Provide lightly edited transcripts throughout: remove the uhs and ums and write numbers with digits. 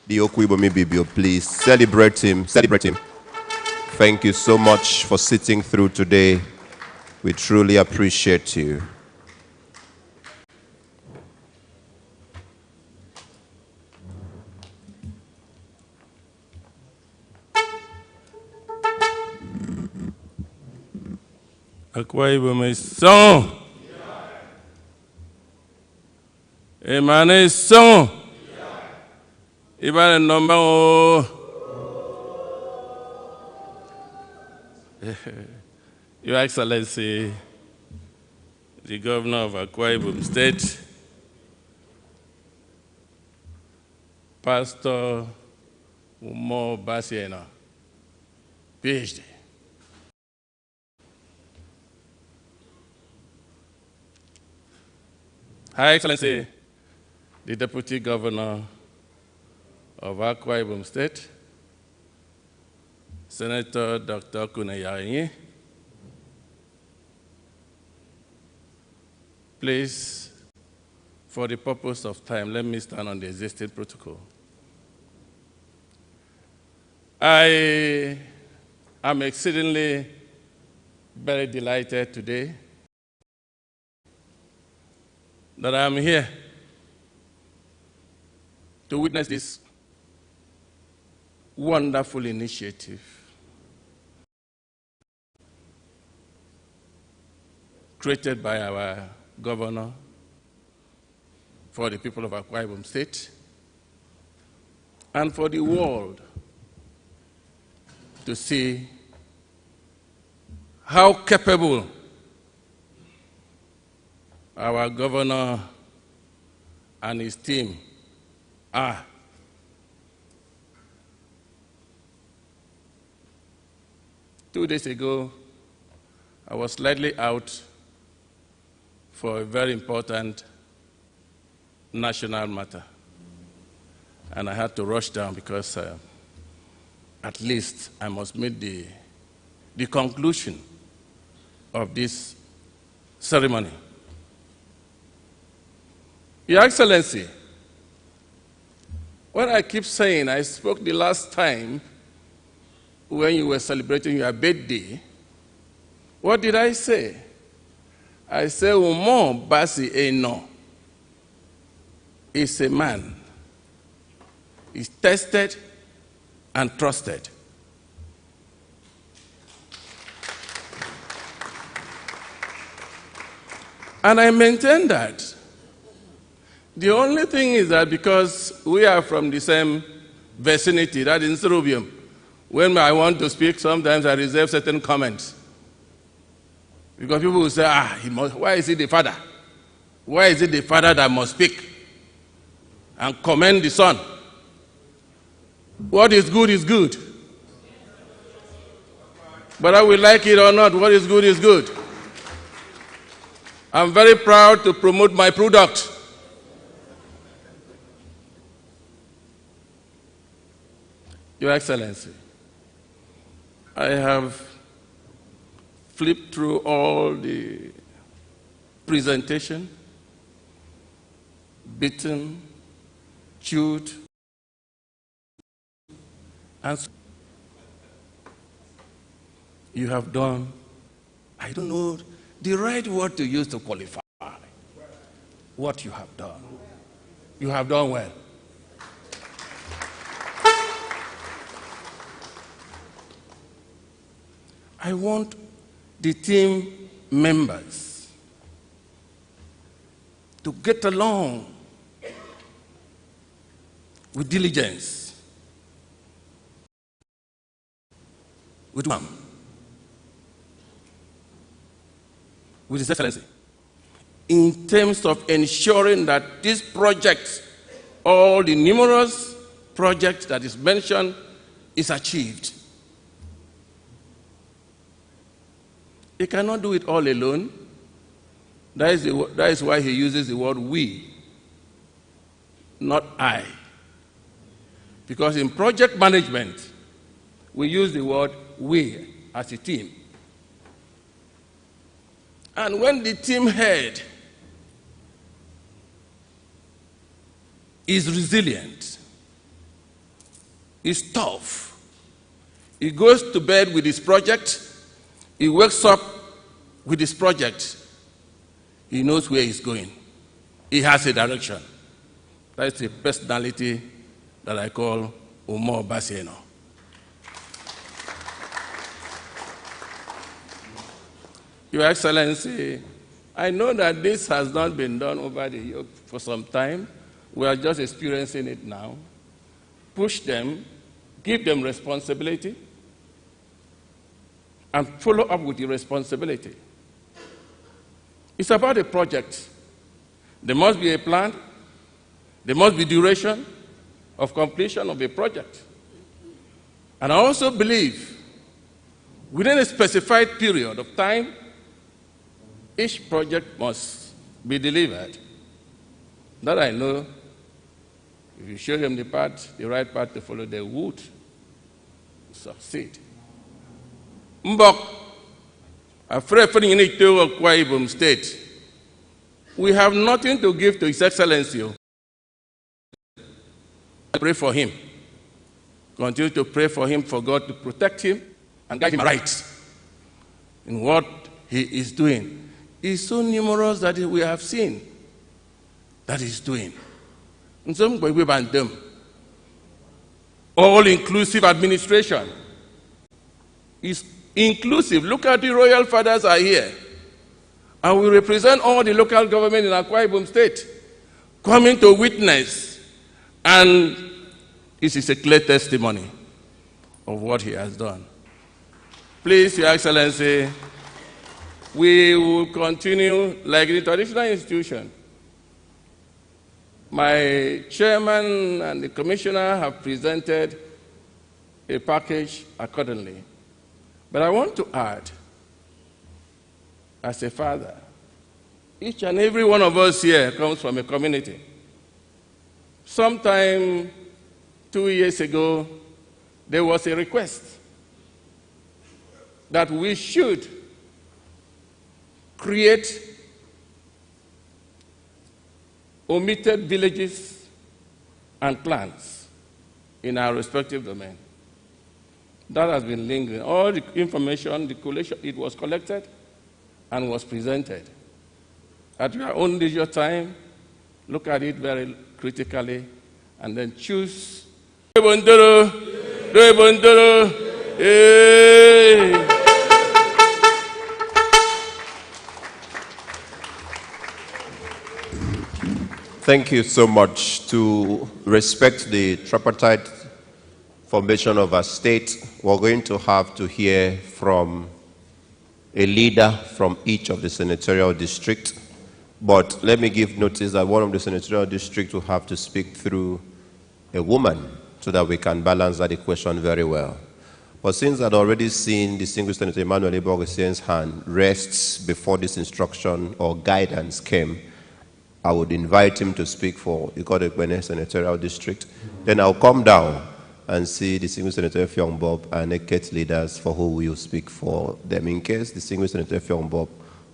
the Okuibomi Bibio, please celebrate him. Celebrate him. Thank you so much for sitting through today. We truly appreciate you. Akwa Ibom son. Emane son. Ibane number o. Your Excellency, the Governor of Akwa Ibom State, Pastor Umo Basiena, PhD. High Excellency, the Deputy Governor of Akwa Ibom State, Senator Dr. Kunayayi, please, for the purpose of time, let me stand on the existing protocol. I am exceedingly very delighted today that I am here to witness this wonderful initiative created by our governor for the people of Akwa Ibom State and for the world to see how capable our governor and his team are. Two days ago, I was slightly out for a very important national matter, and I had to rush down because at least I must meet the conclusion of this ceremony. Your Excellency, what I keep saying, I spoke the last time when you were celebrating your birthday. What did I say? I said, Umo Basi Eno is a man. He's tested and trusted. And I maintain that. The only thing is that because we are from the same vicinity, that is Nserubium, when I want to speak, sometimes I reserve certain comments. Because people will say, why is he the father? Why is it the father that must speak and commend the son? What is good is good. Whether we like it or not, what is good is good. I'm very proud to promote my product. Your Excellency, I have flipped through all the presentation, beaten, chewed, and you have done, I don't know the right word to use to qualify what you have done. You have done well. I want the team members to get along with diligence, with His Excellency, in terms of ensuring that these projects, all the numerous projects that is mentioned, is achieved. He cannot do it all alone. That is why he uses the word we, not I. Because in project management, we use the word we as a team. And when the team head is resilient, is tough. He goes to bed with his project. He wakes up with his project. He knows where he's going. He has a direction. That's a personality that I call Umar Baseno. Your Excellency, I know that this has not been done over the years for some time. We are just experiencing it now. Push them, give them responsibility, and follow up with the responsibility. It's about a project. There must be a plan. There must be duration of completion of a project. And I also believe within a specified period of time, each project must be delivered. That I know, if you show them the right path to follow, they would succeed. Mbok, afraid for the Akwa Ibom State, we have nothing to give to His Excellency. Pray for him. Continue to pray for him, for God to protect him and guide him right in what he is doing. He's so numerous that we have seen that he's doing. In some way, we've banned them. All-inclusive administration is inclusive. Look at the royal fathers are here. And we represent all the local government in Akwa Ibom State coming to witness. And this is a clear testimony of what he has done. Please, Your Excellency, we will continue like the traditional institution. My chairman and the commissioner have presented a package accordingly. But I want to add, as a father, each and every one of us here comes from a community. Sometime 2 years ago, there was a request that we should create omitted villages and clans in our respective domain. That has been lingering. All the information, the collation, it was collected and was presented. At your own leisure time, look at it very critically, and then choose. Thank you so much. To respect the tripartite formation of our state, we're going to have to hear from a leader from each of the senatorial districts. But let me give notice that one of the senatorial districts will have to speak through a woman so that we can balance that equation very well. But since I'd already seen distinguished Senator Emmanuel Iborgesien's hand rests before this instruction or guidance came, I would invite him to speak for the Ikot Senatorial District. Then I'll come down and see distinguished Senator Fiong Bob and EKET leaders for who will speak for them in case distinguished Senator Fiong Bob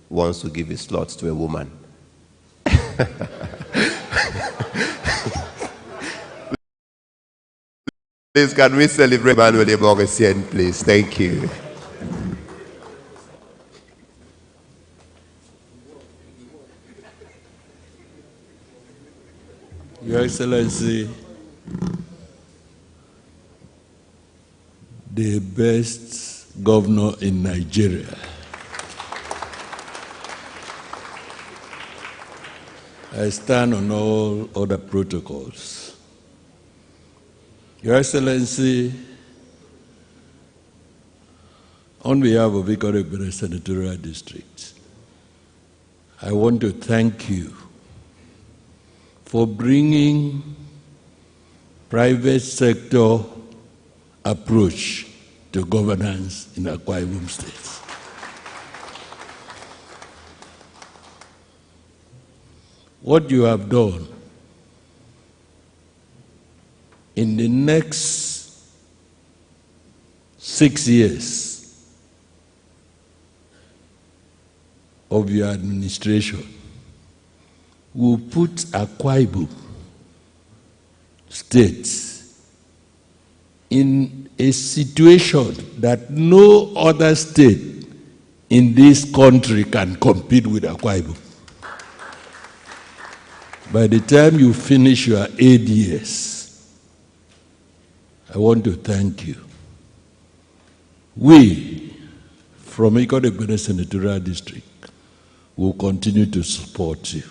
wants to give his slots to a woman. Please, can we celebrate Emmanuel Iborgesien, please? Thank you. Your Excellency, the best governor in Nigeria, I stand on all other protocols. Your Excellency, on behalf of Ikot Senatorial District, I want to thank you for bringing private sector approach to governance in Akwa Ibom State. What you have done in the next 6 years of your administration will put Akwa Ibom State in a situation that no other state in this country can compete with Akwa Ibom. By the time you finish your ADS, I want to thank you. We, from Exco Senatorial District, will continue to support you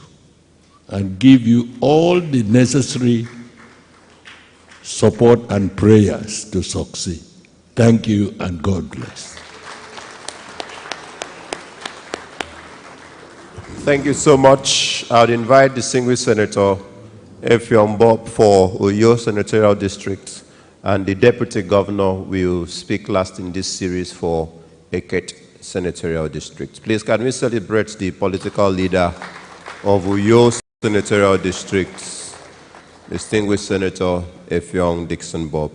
and give you all the necessary support and prayers to succeed. Thank you and God bless. Thank you so much. I would invite Distinguished Senator Effiong Bob for Uyo Senatorial District, and the Deputy Governor will speak last in this series for Eket Senatorial District. Please, can we celebrate the political leader of Uyo Senatorial District, Distinguished Senator Effiong Dixon Bob.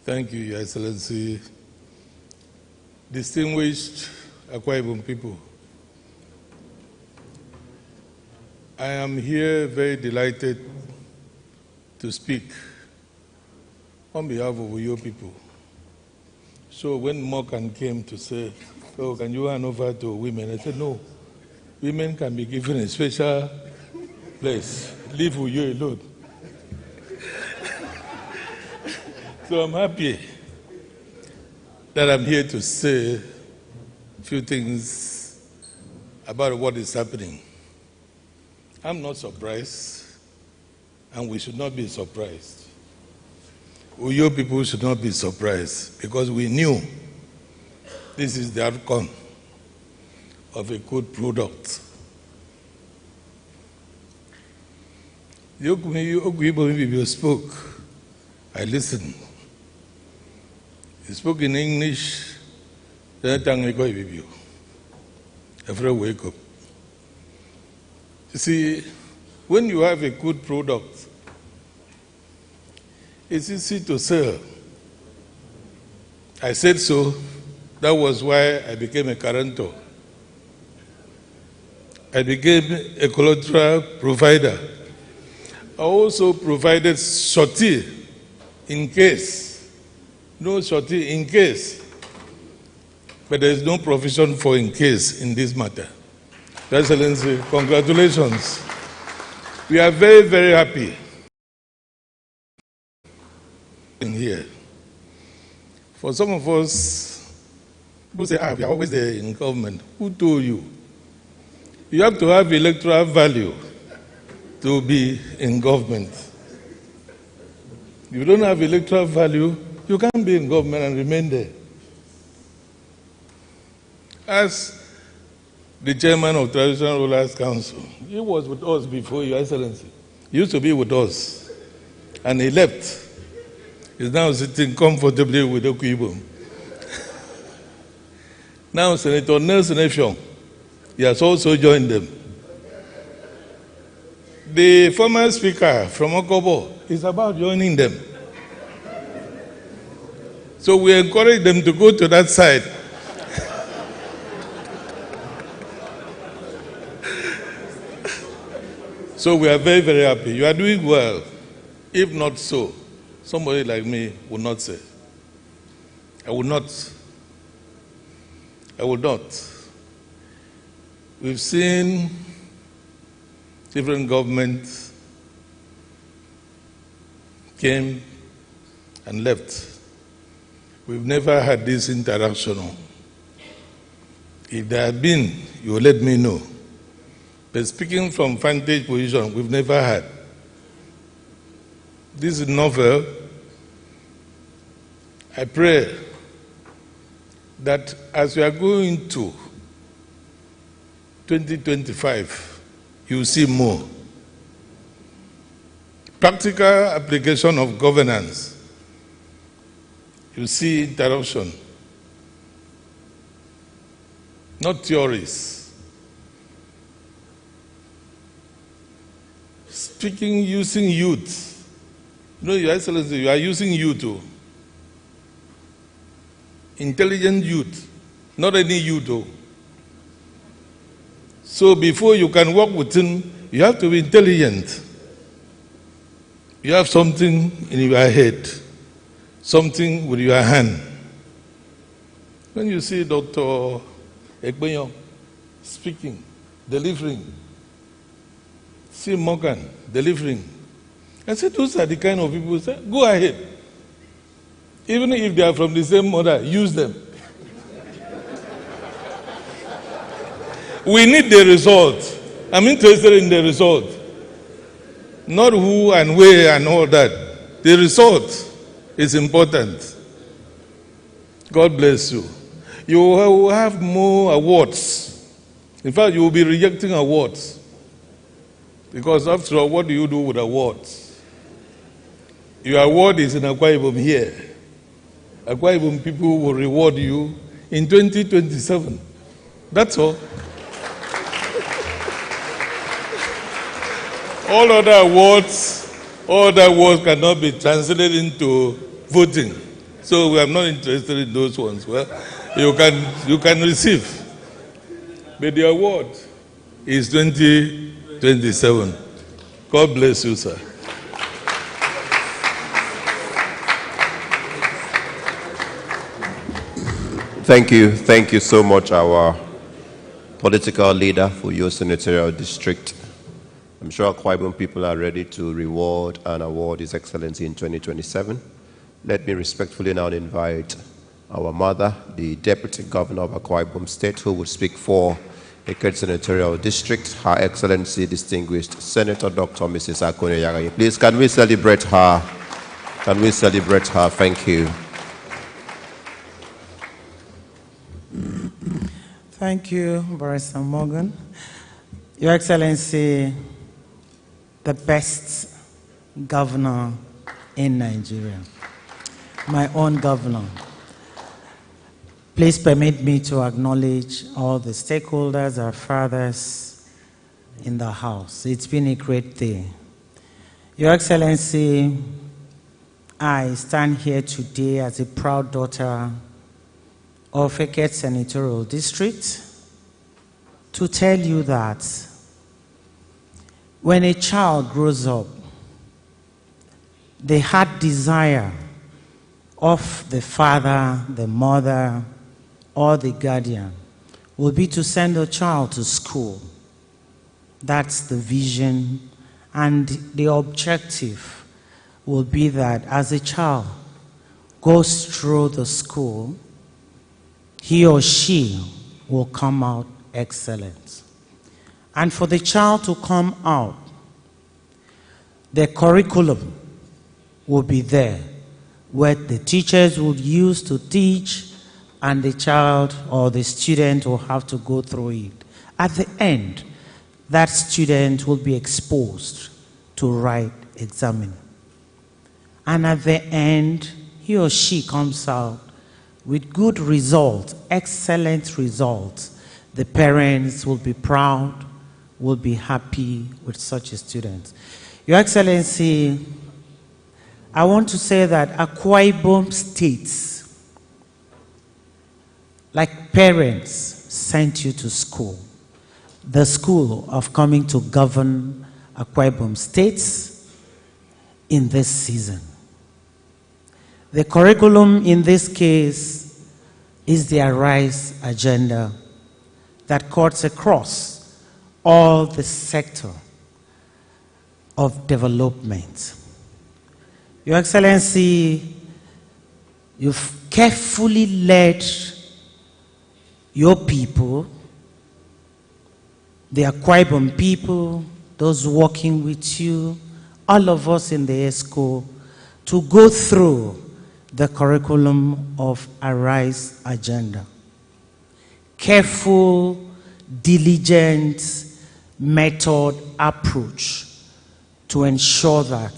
Thank you, Your Excellency. Distinguished Akwa Ibom people, I am here very delighted to speak on behalf of Uyo people. So when Morgan came to say, oh, can you hand over to women? I said, no, women can be given a special place. Leave Uyo alone. So I'm happy that I'm here to say a few things about what is happening. I'm not surprised, and we should not be surprised. Uyo people should not be surprised, because we knew this is the outcome of a good product. You spoke, I listened. He spoke in English, then I wake up. You see, when you have a good product, it's easy to sell. I said so. That was why I became a guarantor. I became a collateral provider. I also provided surety in case. No surety in case. But there is no provision for in case in this matter. Your Excellency, congratulations. We are very, very happy in here. For some of us who say, we are always there in government, who told you? You have to have electoral value to be in government. If you don't have electoral value, you can't be in government and remain there. As the chairman of Traditional Rulers Council, he was with us before, Your Excellency. He used to be with us, and he left. He's now sitting comfortably with Akwa Ibom. Now Senator Nelson Effiong, he has also joined them. The former speaker from Okobo is about joining them. So we encourage them to go to that side. So we are very, very happy. You are doing well. If not so, somebody like me would not say. I will not. I will not. We've seen different governments came and left. We've never had this interaction. If there had been, you will let me know. But speaking from vantage position, we've never had. This is novel. I pray that as we are going to 2025, you see more. Practical application of governance. You see interruption. Not theories. Speaking using youth. You know, Your Excellency, you are using youth too. Intelligent youth. Not any youth, though. So before you can work with him, you have to be intelligent. You have something in your head, something with your hand. When you see Dr. Ekbenyo speaking, delivering, see Morgan delivering, I said, those are the kind of people who say, go ahead. Even if they are from the same mother, use them. We need the result. I'm interested in the result. Not who and where and all that. The result is important. God bless you. You will have more awards. In fact, you will be rejecting awards. Because after all, what do you do with awards? Your award is in Akwa Ibom here. Akwa Ibom people will reward you in 2027. That's all. All other awards cannot be translated into voting. So we are not interested in those ones. Well, you can receive. But the award is 2027. God bless you, sir. Thank you. Thank you so much, our political leader for your senatorial district. I'm sure Akwa Ibom people are ready to reward and award His Excellency in 2027. Let me respectfully now invite our mother, the Deputy Governor of Akwa Ibom State, who will speak for AKSG Senatorial District, Her Excellency Distinguished Senator Dr. Mrs. Akone Yagayi. Please, can we celebrate her? Can we celebrate her? Thank you. Thank you, Barrister Morgan. Your Excellency, the best governor in Nigeria, my own governor. Please permit me to acknowledge all the stakeholders, our fathers in the House. It's been a great day. Your Excellency, I stand here today as a proud daughter of AKSG Senatorial District to tell you that when a child grows up, the heart desire of the father, the mother, or the guardian will be to send a child to school. That's the vision, and the objective will be that as a child goes through the school, he or she will come out excellent. And for the child to come out, the curriculum will be there, where the teachers will use to teach, and the child or the student will have to go through it. At the end, that student will be exposed to write examining. And at the end, he or she comes out with good results, excellent results. The parents will be proud, will be happy with such a student. Your Excellency, I want to say that Akwa Ibom State, like parents sent you to school, the school of coming to govern Akwa Ibom State in this season. The curriculum in this case is the Arise agenda that cuts across all the sector of development. Your Excellency, you've carefully led your people, the Akwa Ibom people, those working with you, all of us in the Exco, to go through the curriculum of Arise agenda. Careful, diligent method approach to ensure that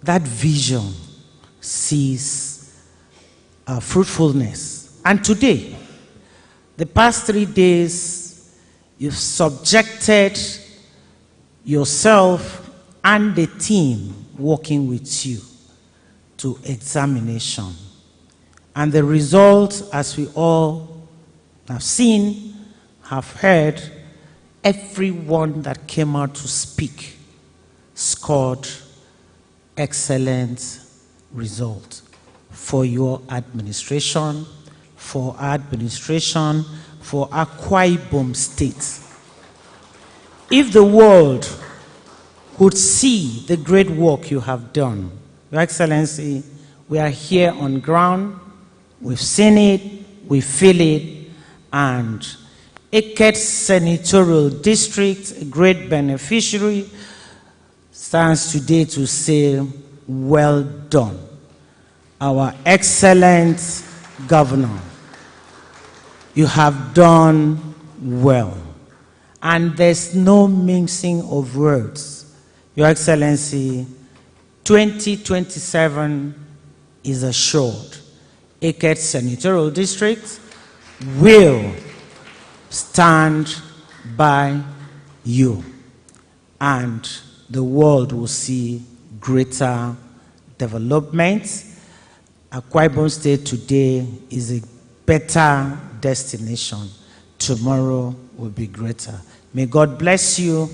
that vision sees fruitfulness. And today, the past 3 days, you've subjected yourself and the team working with you to examination. And the result, as we all I've seen, have heard, everyone that came out to speak scored excellent result for your administration, for our administration, for Akwa Ibom State. If the world would see the great work you have done, Your Excellency, we are here on ground, we've seen it, we feel it, and AKSG Senatorial District, a great beneficiary, stands today to say, well done. Our excellent governor, you have done well. And there's no mincing of words. Your Excellency, 2027 is assured. AKSG Senatorial District will stand by you, and the world will see greater development. Akwa Ibom State today is a better destination. Tomorrow will be greater. May God bless you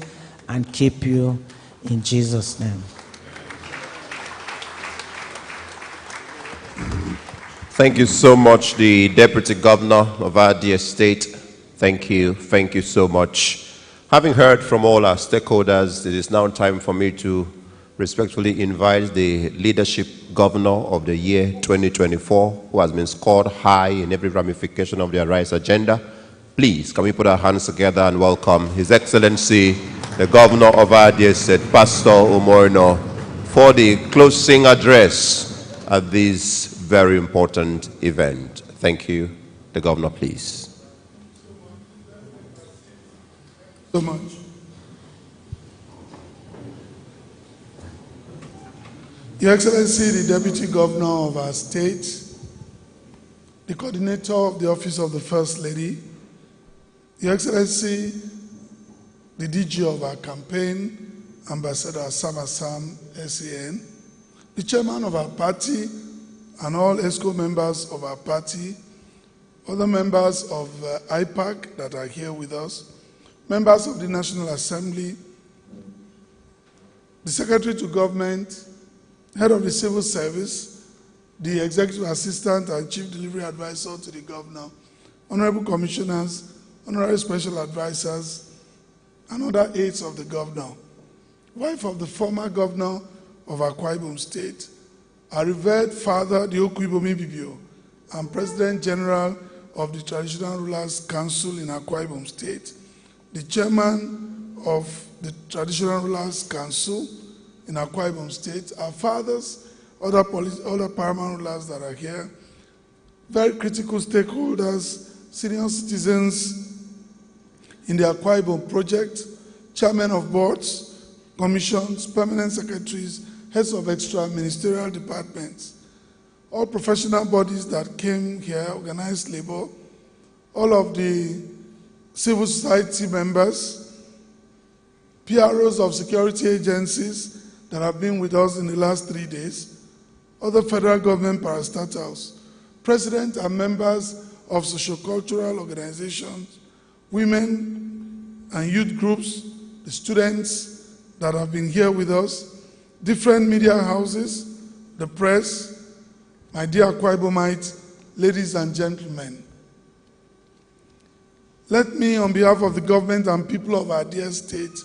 and keep you in Jesus' name. Thank you so much, the Deputy Governor of our dear state. Thank you so much. Having heard from all our stakeholders, it is now time for me to respectfully invite the Leadership Governor of the year 2024, who has been scored high in every ramification of the Arise agenda. Please, can we put our hands together and welcome His Excellency, the Governor of our dear state, Pastor Umorno, for the closing address at this very important event. Thank you. The Governor, please. So much. Your Excellency, the Deputy Governor of our state, the Coordinator of the Office of the First Lady, Your Excellency, the DG of our campaign, Ambassador Sam Assam, SAN, the Chairman of our party, and all ESCO members of our party, other members of IPAC that are here with us, members of the National Assembly, the Secretary to Government, Head of the Civil Service, the Executive Assistant and Chief Delivery Advisor to the Governor, Honorable Commissioners, Honorary Special Advisors, and other aides of the Governor, wife of the former Governor of Akwa Ibom State, our revered Father, the Okwibomi Bibio, and President General of the Traditional Rulers Council in Akwa Ibom State, the Chairman of the Traditional Rulers Council in Akwa Ibom State, our fathers, other paramount rulers that are here, very critical stakeholders, senior citizens in the Akwa Ibom project, chairmen of boards, commissions, permanent secretaries, heads of extra ministerial departments, all professional bodies that came here, organized labor, all of the civil society members, PROs of security agencies that have been with us in the last 3 days, other federal government parastatals, president and members of sociocultural organizations, women and youth groups, the students that have been here with us, different media houses, the press, my dear Akwa Ibomites, ladies and gentlemen. Let me, on behalf of the government and people of our dear state,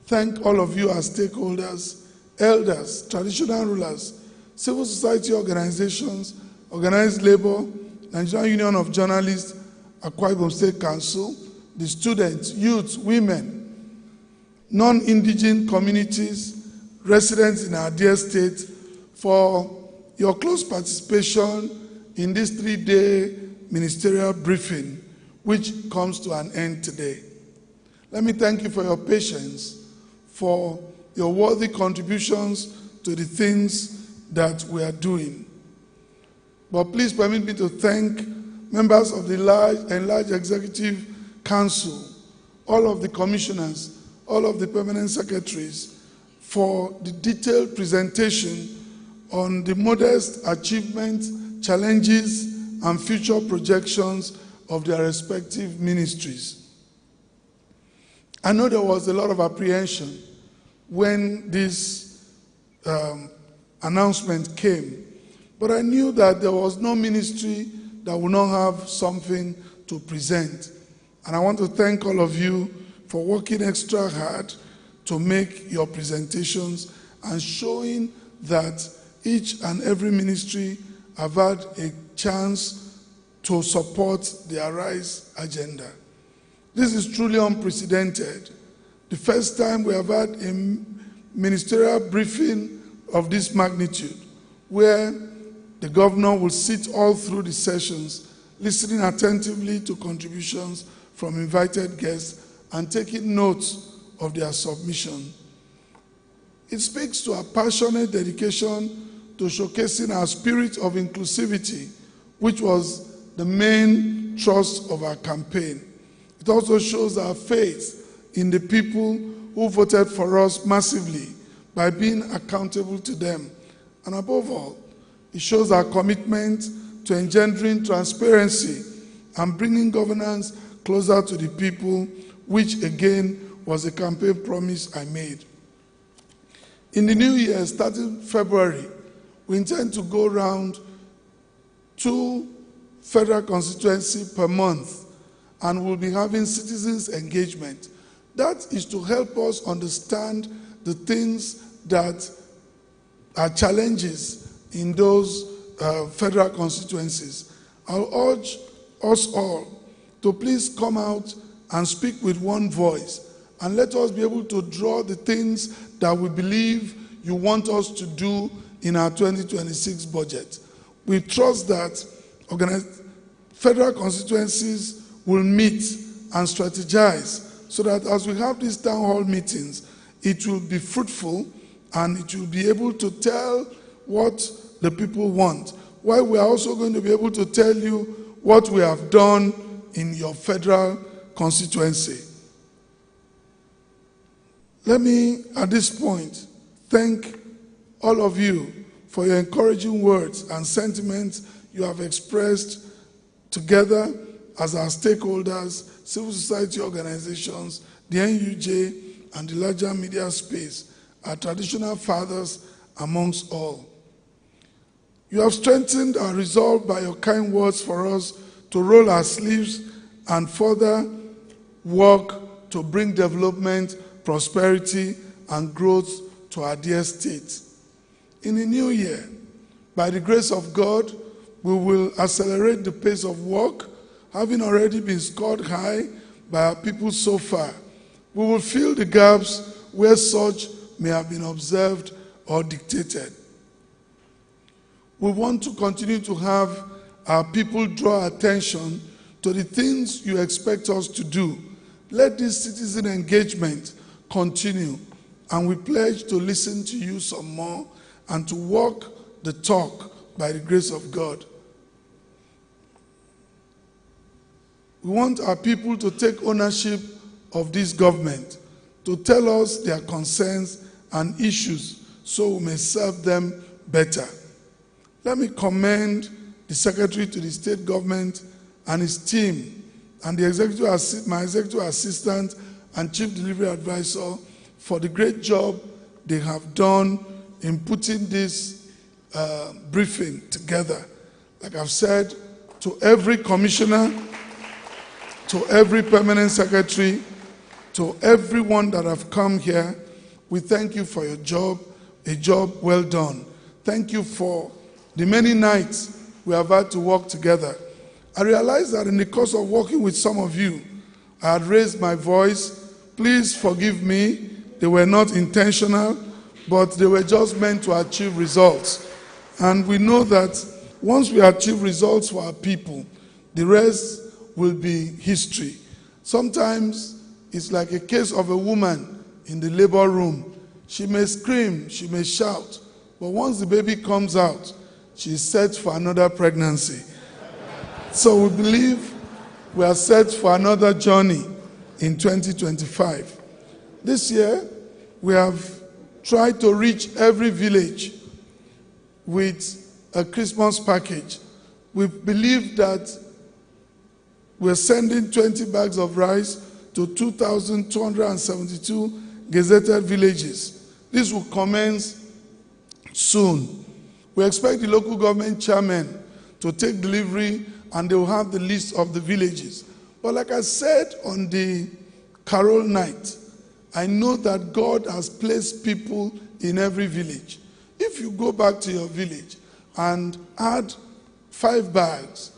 thank all of you as stakeholders, elders, traditional rulers, civil society organizations, organized labor, Nigerian Union of Journalists, Akwa Ibom State Council, the students, youths, women, non-indigenous communities, residents in our dear state, for your close participation in this 3-day ministerial briefing, which comes to an end today. Let me thank you for your patience, for your worthy contributions to the things that we are doing. But please permit me to thank members of the enlarged Executive Council, all of the commissioners, all of the permanent secretaries, for the detailed presentation on the modest achievements, challenges, and future projections of their respective ministries. I know there was a lot of apprehension when this announcement came, but I knew that there was no ministry that would not have something to present. And I want to thank all of you for working extra hard to make your presentations and showing that each and every ministry have had a chance to support the Arise agenda. This is truly unprecedented. The first time we have had a ministerial briefing of this magnitude, where the governor will sit all through the sessions, listening attentively to contributions from invited guests and taking notes of their submission. It speaks to our passionate dedication to showcasing our spirit of inclusivity, which was the main thrust of our campaign. It also shows our faith in the people who voted for us massively by being accountable to them. And above all, it shows our commitment to engendering transparency and bringing governance closer to the people, which again was a campaign promise I made. In the new year, starting February, we intend to go around 2 federal constituencies per month, and we'll be having citizens engagement. That is to help us understand the things that are challenges in those federal constituencies. I'll urge us all to please come out and speak with one voice, and let us be able to draw the things that we believe you want us to do in our 2026 budget. We trust that federal constituencies will meet and strategize so that as we have these town hall meetings, it will be fruitful and it will be able to tell what the people want, while we are also going to be able to tell you what we have done in your federal constituency. Let me, at this point, thank all of you for your encouraging words and sentiments you have expressed together as our stakeholders, civil society organizations, the NUJ, and the larger media space, our traditional fathers amongst all. You have strengthened our resolve by your kind words for us to roll our sleeves and further work to bring development, prosperity, and growth to our dear state. In the new year, by the grace of God, we will accelerate the pace of work, having already been scored high by our people so far. We will fill the gaps where such may have been observed or dictated. We want to continue to have our people draw attention to the things you expect us to do. Let this citizen engagement continue, and we pledge to listen to you some more and to walk the talk by the grace of God. We want our people to take ownership of this government, to tell us their concerns and issues so we may serve them better. Let me commend the Secretary to the State Government and his team, and the my Executive Assistant and Chief Delivery Advisor for the great job they have done in putting this briefing together. Like I've said, to every commissioner, to every permanent secretary, to everyone that have come here, we thank you for your job, a job well done. Thank you for the many nights we have had to work together. I realize that in the course of working with some of you, I had raised my voice. Please forgive me. They were not intentional, but they were just meant to achieve results. And we know that once we achieve results for our people, the rest will be history. Sometimes it's like a case of a woman in the labor room. She may scream, she may shout, but once the baby comes out, she's set for another pregnancy. So we believe we are set for another journey in 2025. This year, we have tried to reach every village with a Christmas package. We believe that we're sending 20 bags of rice to 2,272 gazetted villages. This will commence soon. We expect the local government chairman to take delivery, and they will have the list of the villages. But like I said on the Carol night, I know that God has placed people in every village. If you go back to your village and add 5 bags,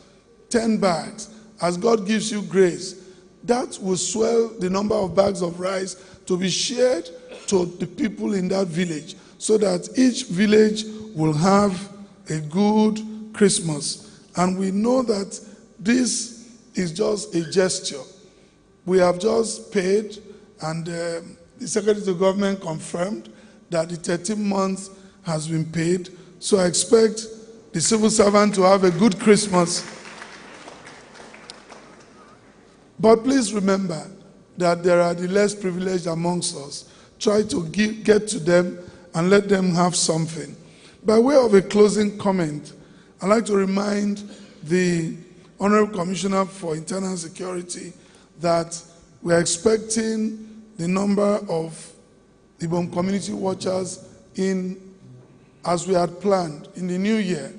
10 bags, as God gives you grace, that will swell the number of bags of rice to be shared to the people in that village, so that each village will have a good Christmas. And we know that this is just a gesture. We have just paid, and the Secretary to Government confirmed that the 13 months has been paid. So I expect the civil servant to have a good Christmas. But please remember that there are the less privileged amongst us. Try to get to them and let them have something. By way of a closing comment, I'd like to remind the Honorable Commissioner for Internal Security that we're expecting the number of Ibom community watchers in, as we had planned, in the new year,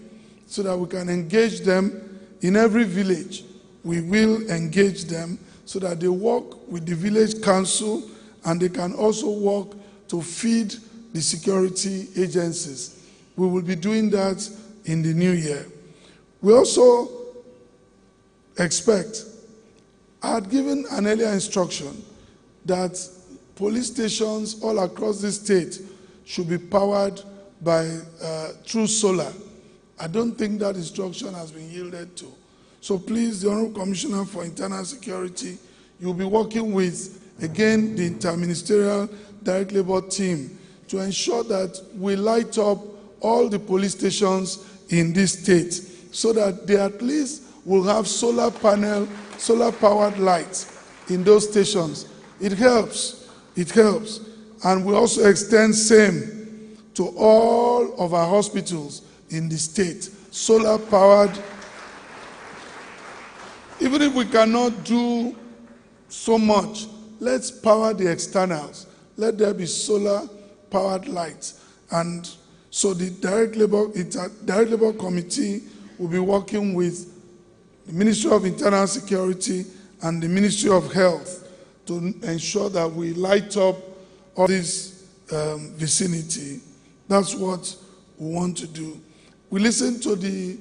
so that we can engage them in every village. We will engage them so that they work with the village council, and they can also work to feed the security agencies. We will be doing that in the new year. We also expect, I had given an earlier instruction that police stations all across the state should be powered by through solar. I don't think that instruction has been yielded to. So please, the Honorable Commissioner for Internal Security, you'll be working with, again, the Interministerial Direct Labor team to ensure that we light up all the police stations in this state, so that they at least will have solar powered lights in those stations. It helps. And we also extend same to all of our hospitals in the state, solar powered. Even if we cannot do so much, let's power the externals. Let there be solar powered lights. And so the Direct Labor Committee will be working with the Ministry of Internal Security and the Ministry of Health to ensure that we light up all this vicinity. That's what we want to do. We listened to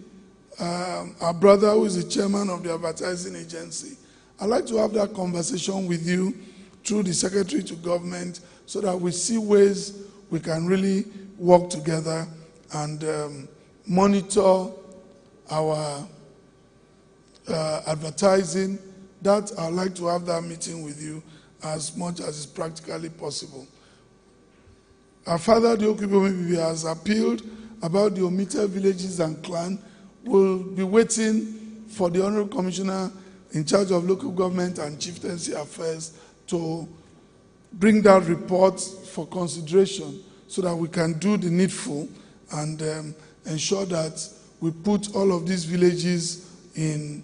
our brother who is the chairman of the advertising agency. I'd like to have that conversation with you through the Secretary to Government, so that we see ways we can really work together and monitor our advertising. That I'd like to have that meeting with you as much as is practically possible. Our father, the Okibomi, has appealed about the omitted villages and clan. We'll be waiting for the Honorable Commissioner in charge of local government and chieftaincy affairs to bring that report for consideration, so that we can do the needful and ensure that we put all of these villages in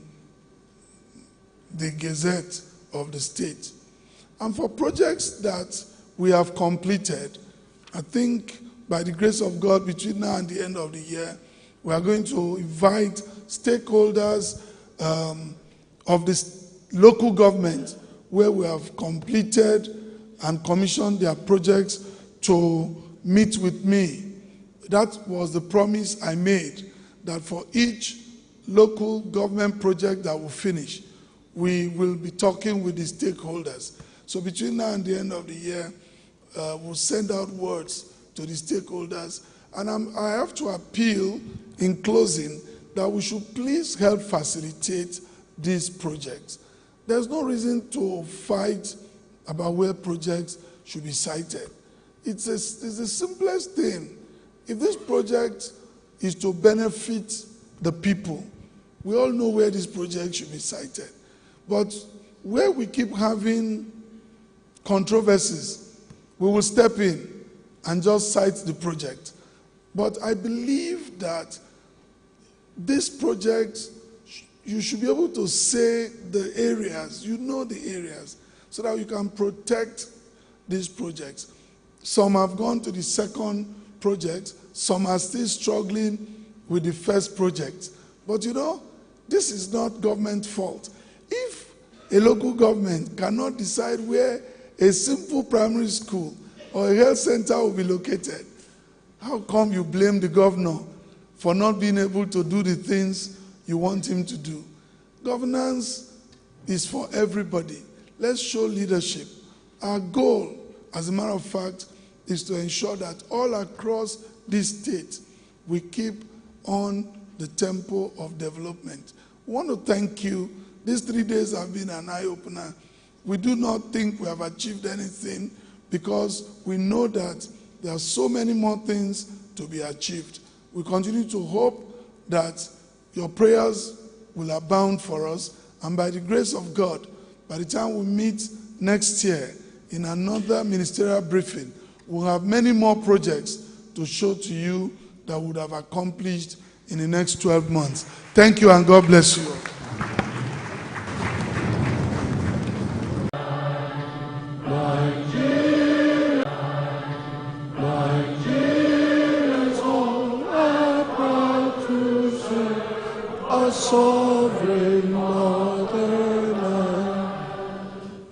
the Gazette of the state. And for projects that we have completed, I think by the grace of God, between now and the end of the year, we are going to invite stakeholders of the local government where we have completed and commissioned their projects to meet with me. That was the promise I made, that for each local government project that will finish, we will be talking with the stakeholders. So between now and the end of the year, we'll send out words to the stakeholders. And I have to appeal in closing that we should please help facilitate these projects. There's no reason to fight about where projects should be cited. It's the simplest thing. If this project is to benefit the people, we all know where this project should be cited. But where we keep having controversies, we will step in and just cite the project. But I believe that this project you should be able to say the areas, you know the areas, so that you can protect these projects. Some have gone to the second project, some are still struggling with the first project. But you know, this is not government fault. If a local government cannot decide where a simple primary school or a health center will be located, how come you blame the governor for not being able to do the things you want him to do? Governance is for everybody. Let's show leadership. Our goal, as a matter of fact, is to ensure that all across this state we keep on the tempo of development. We want to thank you. These 3 days have been an eye-opener. We do not think we have achieved anything because we know that there are so many more things to be achieved. We continue to hope that your prayers will abound for us, and by the grace of God, by the time we meet next year in another ministerial briefing, we'll have many more projects to show to you that we would have accomplished in the next 12 months. Thank you, and God bless you.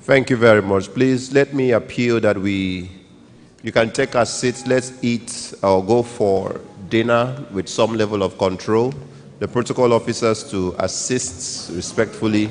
Thank you very much. Please let me appeal that you can take a seat. Let's eat or go for dinner with some level of control. The protocol officers to assist respectfully